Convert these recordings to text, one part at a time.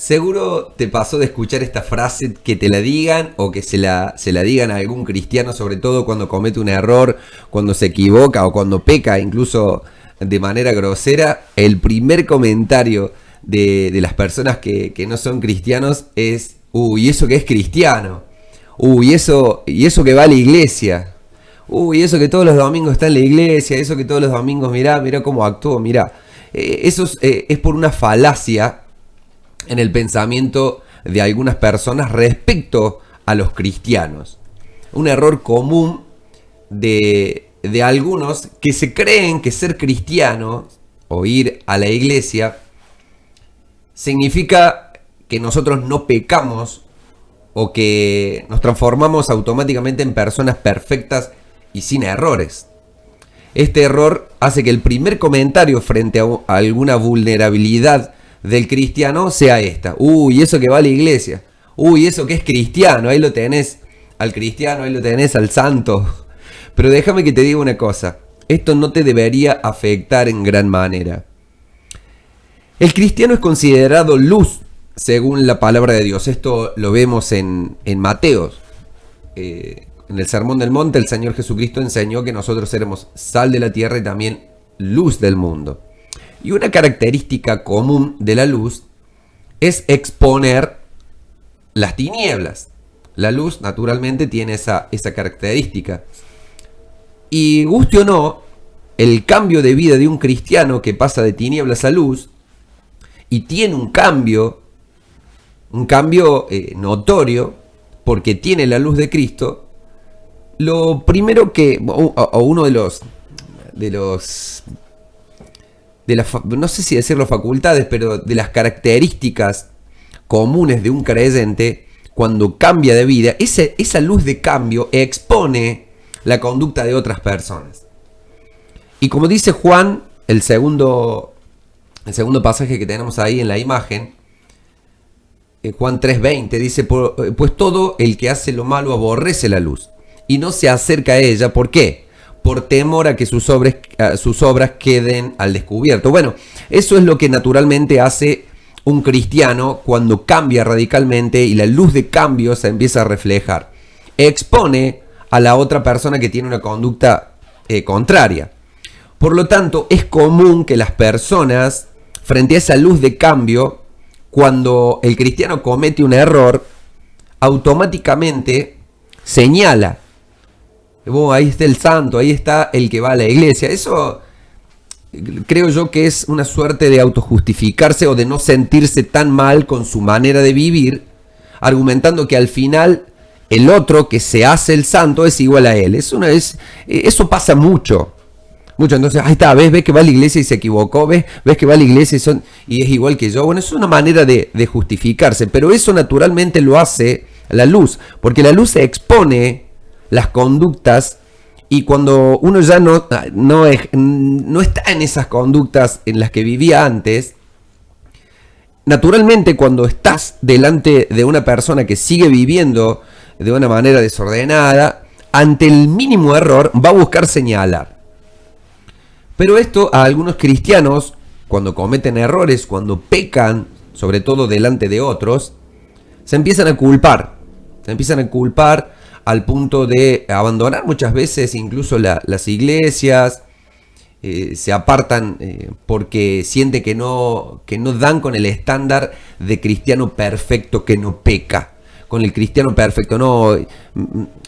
Seguro te pasó de escuchar esta frase que te la digan o que se la digan a algún cristiano, sobre todo cuando comete un error, cuando se equivoca o cuando peca, incluso de manera grosera. El primer comentario de las personas que no son cristianos es: uy, eso que es cristiano, uy, y eso que va a la iglesia, uy, eso que todos los domingos está en la iglesia, eso que todos los domingos, mirá cómo actuó, mirá. Eso es por una falacia en el pensamiento de algunas personas respecto a los cristianos. Un error común de algunos que se creen que ser cristiano o ir a la iglesia significa que nosotros no pecamos o que nos transformamos automáticamente en personas perfectas y sin errores. Este error hace que el primer comentario frente a alguna vulnerabilidad del cristiano sea esta: uy, eso que va a la iglesia, uy, eso que es cristiano, ahí lo tenés al cristiano, ahí lo tenés al santo. Pero déjame que te diga una cosa: esto no te debería afectar en gran manera. El cristiano es considerado luz según la palabra de Dios. Esto lo vemos en Mateo. En el Sermón del Monte, el Señor Jesucristo enseñó que nosotros éramos sal de la tierra y también luz del mundo. Y una característica común de la luz es exponer las tinieblas. La luz naturalmente tiene esa característica. Y guste o no, el cambio de vida de un cristiano que pasa de tinieblas a luz y tiene un cambio notorio porque tiene la luz de Cristo, lo primero que, o uno no sé si decirlo facultades, pero de las características comunes de un creyente cuando cambia de vida, esa luz de cambio expone la conducta de otras personas. Y como dice Juan, el segundo pasaje que tenemos ahí en la imagen, Juan 3:20, dice: pues todo el que hace lo malo aborrece la luz y no se acerca a ella. ¿Por qué? Por temor a que sus obras queden al descubierto. Bueno, eso es lo que naturalmente hace un cristiano cuando cambia radicalmente y la luz de cambio se empieza a reflejar. Expone a la otra persona que tiene una conducta contraria. Por lo tanto, es común que las personas, frente a esa luz de cambio, cuando el cristiano comete un error, automáticamente señala: ahí está el santo, ahí está el que va a la iglesia. Eso creo yo que es una suerte de autojustificarse o de no sentirse tan mal con su manera de vivir, argumentando que al final el otro que se hace el santo es igual a él. Eso pasa mucho. Entonces, ahí está, ves que va a la iglesia y se equivocó, ves que va a la iglesia y es igual que yo. Bueno, eso es una manera de justificarse, pero eso naturalmente lo hace la luz, porque la luz expone las conductas, y cuando uno ya no está en esas conductas en las que vivía antes, naturalmente cuando estás delante de una persona que sigue viviendo de una manera desordenada, ante el mínimo error va a buscar señalar. Pero esto a algunos cristianos, cuando cometen errores, cuando pecan, sobre todo delante de otros, se empiezan a culpar al punto de abandonar muchas veces incluso las iglesias. Se apartan porque sienten que no dan con el estándar de cristiano perfecto que no peca, con el cristiano perfecto. No,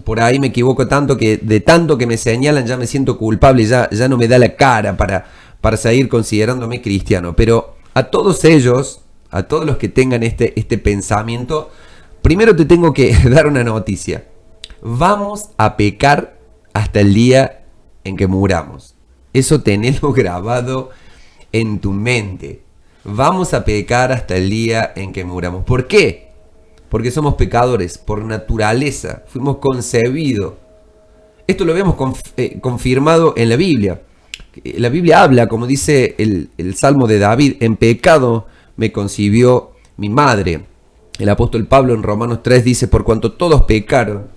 por ahí me equivoco tanto que de tanto que me señalan ya me siento culpable, ya no me da la cara para seguir considerándome cristiano. Pero a todos ellos, a todos los que tengan este pensamiento, primero te tengo que dar una noticia: vamos a pecar hasta el día en que muramos. Eso tenelo grabado en tu mente. Vamos a pecar hasta el día en que muramos. ¿Por qué? Porque somos pecadores por naturaleza. Fuimos concebidos. Esto lo vemos confirmado en la Biblia. La Biblia habla, como dice el Salmo de David: en pecado me concibió mi madre. El apóstol Pablo en Romanos 3 dice: por cuanto todos pecaron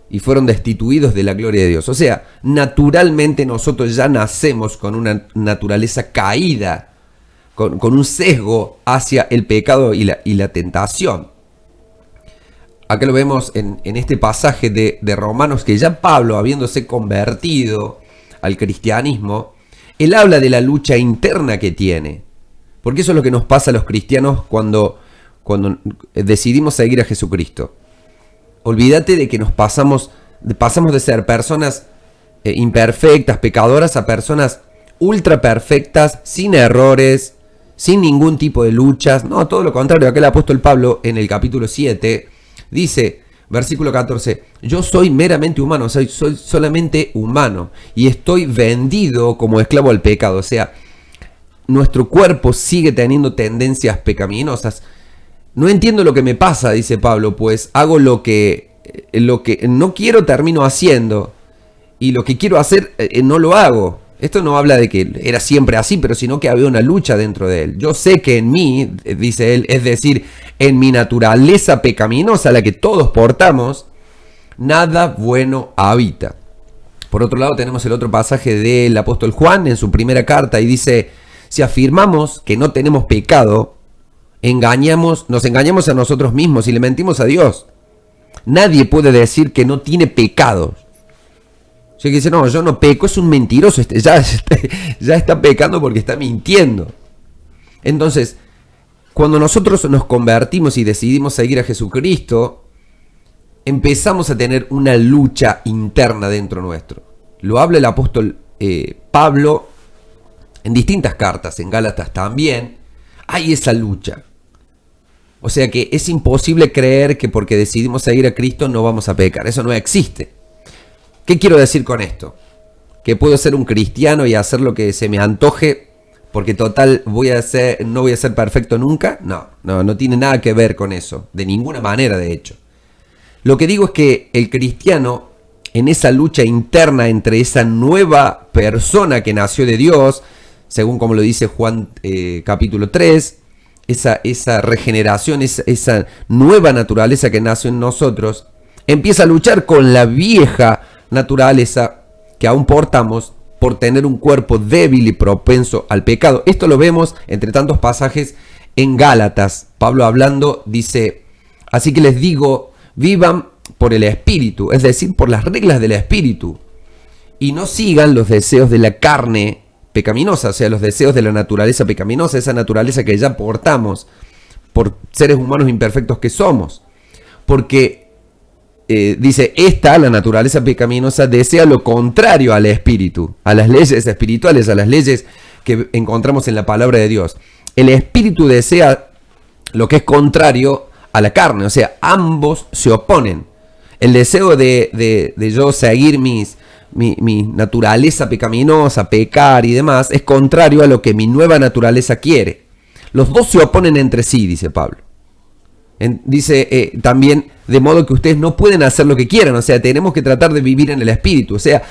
y fueron destituidos de la gloria de Dios. O sea, naturalmente nosotros ya nacemos con una naturaleza caída. con un sesgo hacia el pecado y la tentación. Acá lo vemos en este pasaje de Romanos, que ya Pablo, habiéndose convertido al cristianismo, él habla de la lucha interna que tiene. Porque eso es lo que nos pasa a los cristianos cuando decidimos seguir a Jesucristo. Olvídate de que pasamos de ser personas imperfectas, pecadoras, a personas ultra perfectas, sin errores, sin ningún tipo de luchas. No, todo lo contrario. Acá el apóstol Pablo en el capítulo 7 dice, versículo 14, yo soy meramente humano, soy solamente humano y estoy vendido como esclavo al pecado. O sea, nuestro cuerpo sigue teniendo tendencias pecaminosas. No entiendo lo que me pasa, dice Pablo, pues hago lo que no quiero, termino haciendo, y lo que quiero hacer no lo hago. Esto no habla de que era siempre así, pero sino que había una lucha dentro de él. Yo sé que en mí, dice él, es decir, en mi naturaleza pecaminosa, la que todos portamos, nada bueno habita. Por otro lado, tenemos el otro pasaje del apóstol Juan en su primera carta, y dice, si afirmamos que no tenemos pecado, nos engañamos a nosotros mismos y le mentimos a Dios. Nadie puede decir que no tiene pecados. O sea, que dice, no, yo no peco, es un mentiroso, ya está pecando porque está mintiendo. Entonces, cuando nosotros nos convertimos y decidimos seguir a Jesucristo, empezamos a tener una lucha interna dentro nuestro. Lo habla el apóstol Pablo en distintas cartas, en Gálatas también. Hay esa lucha. O sea que es imposible creer que porque decidimos seguir a Cristo no vamos a pecar. Eso no existe. ¿Qué quiero decir con esto? ¿Que puedo ser un cristiano y hacer lo que se me antoje porque total no voy a ser perfecto nunca? No tiene nada que ver con eso. De ninguna manera, de hecho. Lo que digo es que el cristiano, en esa lucha interna entre esa nueva persona que nació de Dios, según como lo dice Juan capítulo 3, esa regeneración, esa nueva naturaleza que nace en nosotros, empieza a luchar con la vieja naturaleza que aún portamos por tener un cuerpo débil y propenso al pecado. Esto lo vemos entre tantos pasajes en Gálatas. Pablo hablando dice, así que les digo, vivan por el Espíritu, es decir, por las reglas del Espíritu, y no sigan los deseos de la carne pecaminosa, o sea, los deseos de la naturaleza pecaminosa, esa naturaleza que ya portamos por seres humanos imperfectos que somos. Porque dice, la naturaleza pecaminosa desea lo contrario al espíritu, a las leyes espirituales, a las leyes que encontramos en la palabra de Dios. El espíritu desea lo que es contrario a la carne, o sea, ambos se oponen. El deseo de yo seguir mi naturaleza pecaminosa, pecar y demás, es contrario a lo que mi nueva naturaleza quiere. Los dos se oponen entre sí, dice Pablo. Dice también, de modo que ustedes no pueden hacer lo que quieran, o sea, tenemos que tratar de vivir en el Espíritu. O sea,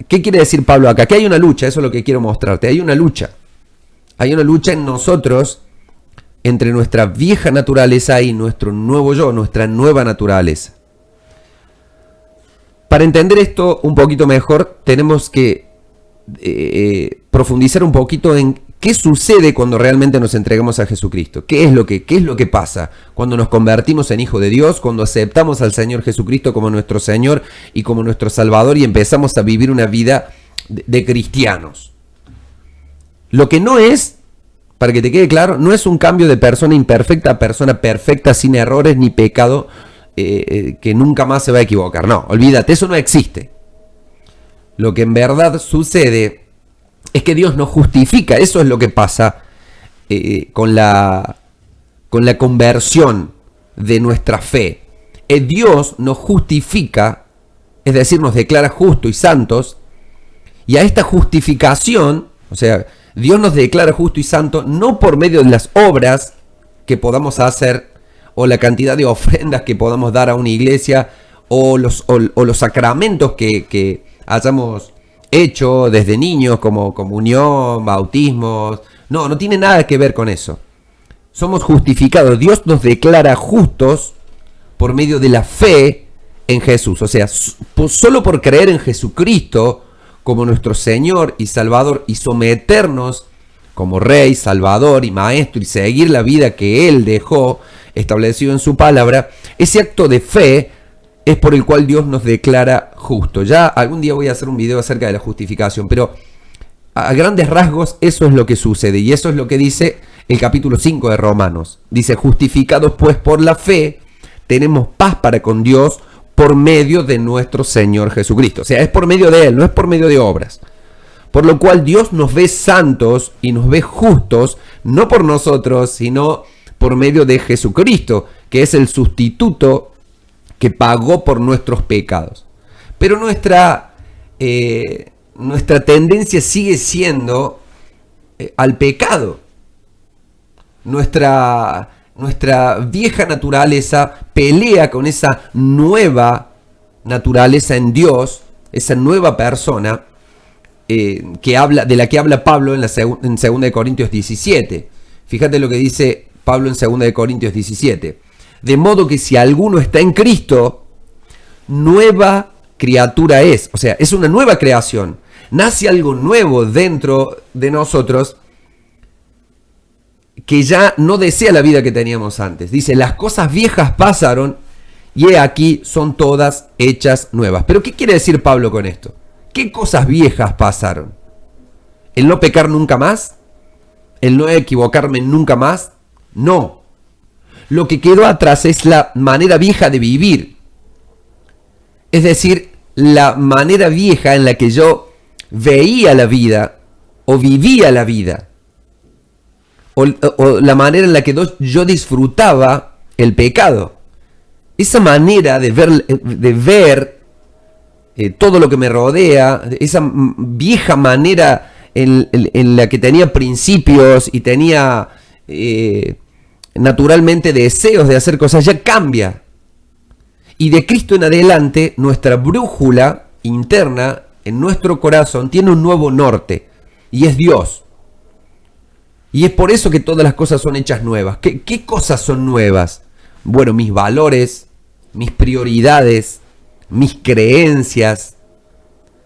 ¿qué quiere decir Pablo acá? Que hay una lucha, eso es lo que quiero mostrarte, hay una lucha. Hay una lucha en nosotros entre nuestra vieja naturaleza y nuestro nuevo yo, nuestra nueva naturaleza. Para entender esto un poquito mejor, tenemos que profundizar un poquito en qué sucede cuando realmente nos entregamos a Jesucristo. ¿Qué es lo que pasa cuando nos convertimos en hijos de Dios, cuando aceptamos al Señor Jesucristo como nuestro Señor y como nuestro Salvador y empezamos a vivir una vida de cristianos? Lo que no es, para que te quede claro, no es un cambio de persona imperfecta a persona perfecta, sin errores ni pecado, que nunca más se va a equivocar. No, olvídate, eso no existe. Lo que en verdad sucede es que Dios nos justifica. Eso es lo que pasa con la conversión de nuestra fe. Dios nos justifica, es decir, nos declara justos y santos, y a esta justificación, o sea, Dios nos declara justo y santo no por medio de las obras que podamos hacer o la cantidad de ofrendas que podamos dar a una iglesia o los sacramentos que hayamos hecho desde niños, como comunión, bautismos. No tiene nada que ver con eso. Somos justificados. Dios nos declara justos por medio de la fe en Jesús. O sea, solo por creer en Jesucristo como nuestro Señor y Salvador y someternos como Rey, Salvador y Maestro y seguir la vida que Él dejó establecido en su palabra, ese acto de fe es por el cual Dios nos declara justo. Ya algún día voy a hacer un video acerca de la justificación, pero a grandes rasgos eso es lo que sucede y eso es lo que dice el capítulo 5 de Romanos. Dice, justificados pues por la fe, tenemos paz para con Dios por medio de nuestro Señor Jesucristo. O sea, es por medio de Él, no es por medio de obras. Por lo cual Dios nos ve santos y nos ve justos, no por nosotros, sino por medio de Jesucristo, que es el sustituto que pagó por nuestros pecados. Pero nuestra tendencia sigue siendo al pecado. Nuestra vieja naturaleza pelea con esa nueva naturaleza en Dios, esa nueva persona de la que habla Pablo en 2 Corintios 17. Fíjate lo que dice Pablo en 2 Corintios 17. De modo que si alguno está en Cristo, nueva criatura es. O sea, es una nueva creación. Nace algo nuevo dentro de nosotros que ya no desea la vida que teníamos antes. Dice, las cosas viejas pasaron y he aquí son todas hechas nuevas. ¿Pero qué quiere decir Pablo con esto? ¿Qué cosas viejas pasaron? ¿El no pecar nunca más? ¿El no equivocarme nunca más? No. Lo que quedó atrás es la manera vieja de vivir. Es decir, la manera vieja en la que yo veía la vida o vivía la vida. O la manera en la que yo disfrutaba el pecado. Esa manera de ver todo lo que me rodea, esa vieja manera en la que tenía principios y tenía naturalmente deseos de hacer cosas, ya cambia. Y de Cristo en adelante, nuestra brújula interna en nuestro corazón tiene un nuevo norte, y es Dios. Y es por eso que todas las cosas son hechas nuevas. ¿Qué cosas son nuevas? Bueno, mis valores, mis prioridades, mis creencias,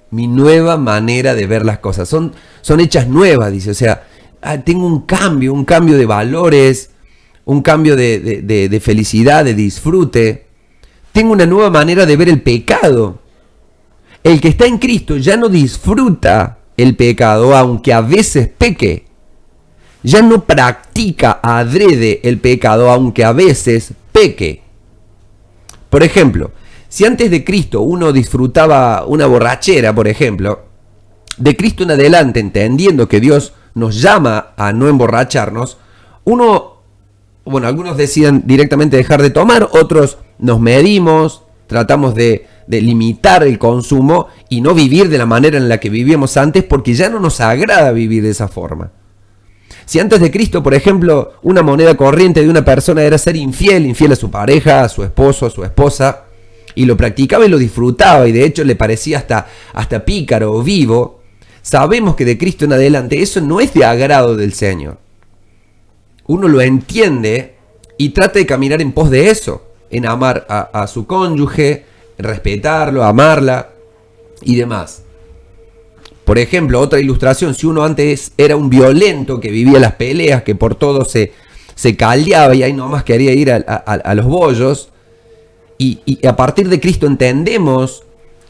mi nueva manera de ver las cosas. Son hechas nuevas, dice. O sea, tengo un cambio de valores, un cambio de felicidad, de disfrute. Tengo una nueva manera de ver el pecado. El que está en Cristo ya no disfruta el pecado, aunque a veces peque. Ya no practica adrede el pecado, aunque a veces peque. Por ejemplo, si antes de Cristo uno disfrutaba una borrachera, por ejemplo, de Cristo en adelante, entendiendo que Dios nos llama a no emborracharnos, algunos deciden directamente dejar de tomar, otros nos medimos, tratamos de limitar el consumo y no vivir de la manera en la que vivíamos antes, porque ya no nos agrada vivir de esa forma. Si antes de Cristo, por ejemplo, una moneda corriente de una persona era ser infiel a su pareja, a su esposo, a su esposa, y lo practicaba y lo disfrutaba, y de hecho le parecía hasta pícaro o vivo, sabemos que de Cristo en adelante eso no es de agrado del Señor. Uno lo entiende y trata de caminar en pos de eso, en amar a su cónyuge, respetarlo, amarla y demás. Por ejemplo, otra ilustración, si uno antes era un violento que vivía las peleas, que por todo se caldeaba y ahí nomás quería ir a los bollos, y a partir de Cristo entendemos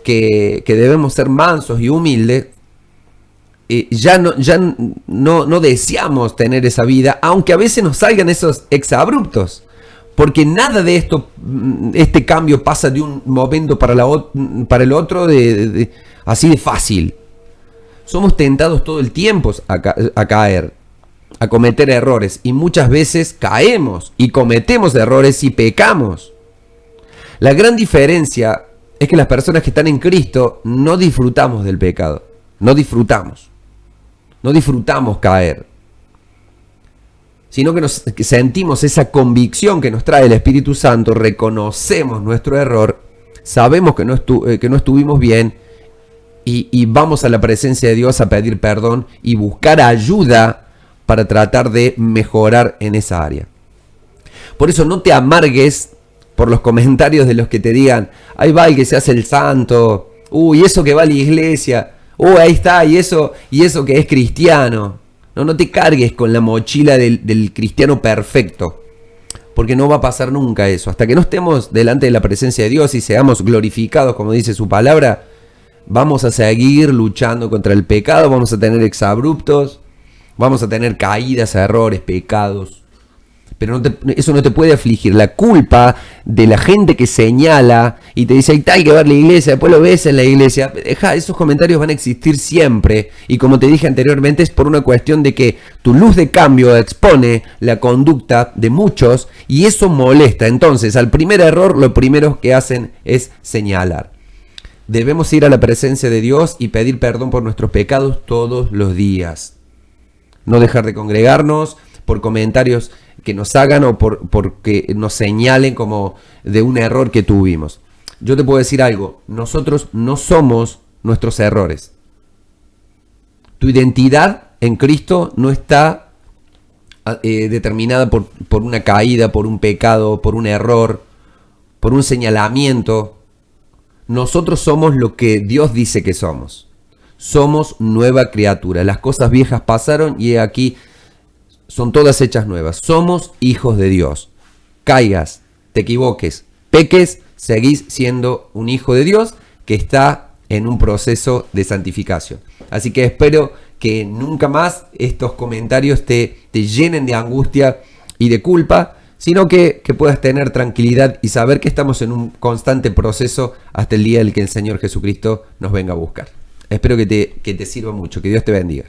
que debemos ser mansos y humildes, ya no deseamos tener esa vida, aunque a veces nos salgan esos exabruptos, porque nada de este cambio pasa de un momento para el otro así de fácil. Somos tentados todo el tiempo a caer, a cometer errores, y muchas veces caemos y cometemos errores y pecamos. La gran diferencia es que las personas que están en Cristo no disfrutamos del pecado, no disfrutamos caer, sino que sentimos esa convicción que nos trae el Espíritu Santo, reconocemos nuestro error, sabemos que no estuvimos bien, y vamos a la presencia de Dios a pedir perdón y buscar ayuda para tratar de mejorar en esa área. Por eso no te amargues por los comentarios de los que te digan, ahí va el que se hace el santo, y eso que va a la iglesia, ahí está, y eso que es cristiano. No te cargues con la mochila del cristiano perfecto, porque no va a pasar nunca eso. Hasta que no estemos delante de la presencia de Dios y seamos glorificados, como dice su palabra, vamos a seguir luchando contra el pecado, vamos a tener exabruptos, vamos a tener caídas, errores, pecados. Pero eso no te puede afligir. La culpa de la gente que señala y te dice, hay que ver la iglesia, después lo ves en la iglesia. Esos comentarios van a existir siempre. Y como te dije anteriormente, es por una cuestión de que tu luz de cambio expone la conducta de muchos y eso molesta. Entonces, al primer error, lo primero que hacen es señalar. Debemos ir a la presencia de Dios y pedir perdón por nuestros pecados todos los días. No dejar de congregarnos por comentarios que nos hagan o porque nos señalen como de un error que tuvimos. Yo te puedo decir algo, nosotros no somos nuestros errores. Tu identidad en Cristo no está determinada por una caída, por un pecado, por un error, por un señalamiento. Nosotros somos lo que Dios dice que somos. Somos nueva criatura. Las cosas viejas pasaron y aquí son todas hechas nuevas. Somos hijos de Dios. Caigas, te equivoques, peques, seguís siendo un hijo de Dios que está en un proceso de santificación. Así que espero que nunca más estos comentarios te llenen de angustia y de culpa, sino que puedas tener tranquilidad y saber que estamos en un constante proceso hasta el día en que el Señor Jesucristo nos venga a buscar. Espero que te sirva mucho. Que Dios te bendiga.